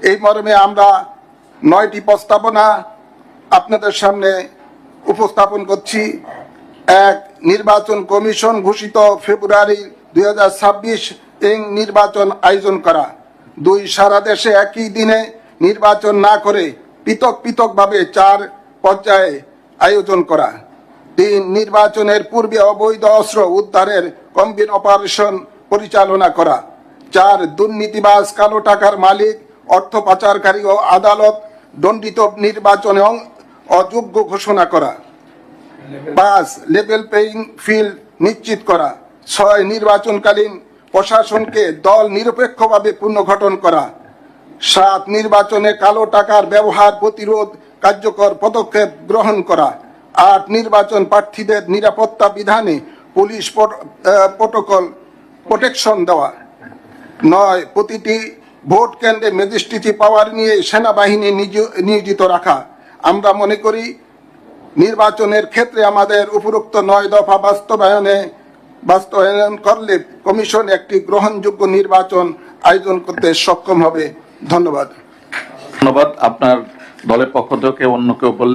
এই মর্মে আমরা 9টি প্রস্তাবনা আপনাদের সামনে উপস্থাপন করছি। 1. নির্বাচন কমিশন ঘোষিত ফেব্রুয়ারি 2026 নির্বাচন আয়োজন করা। 2. সারা দেশে একই দিনে নির্বাচন না করে পৃথকভাবে 4 পর্যায়ে আয়োজন করা। 3. নির্বাচনের পূর্বে অবৈধ অস্ত্র উদ্ধারের কম্বিন অপারেশন পরিচালনা করা। 4. দুর্নীতিবাজ, কালো টাকার মালিক, অর্থ পাচারকারী ও আদালত দণ্ডিত নির্বাচনে অযোগ্য ঘোষণা করা। 5. লেভেল প্লেইং ফিল্ড নিশ্চিত করা। 6. নির্বাচনকালীন প্রশাসনকে দল নিরপেক্ষভাবে পুনর্গঠন করা। 7. নির্বাচনে কালো টাকার ব্যবহার প্রতিরোধ কার্যকর পদক্ষেপ গ্রহণ করা। 8. নির্বাচন প্রার্থীদের নিরাপত্তা বিধানে পুলিশ প্রোটেকশন দেওয়া। 9. প্রতিটি ভোট কেন্দ্রে ম্যাজিস্ট্রেসি পাওয়ার নিয়ে সেনাবাহিনী নিয়োজিত রাখা। আমরা মনে করি নির্বাচনের ক্ষেত্রে আমাদের উপরোক্ত 9 দফা বাস্তবায়ন করলে কমিশন একটি গ্রহণযোগ্য নির্বাচন আয়োজন করতে সক্ষম হবে। ধন্যবাদ। আপনার দলের পক্ষ থেকে অন্য কেউ বললে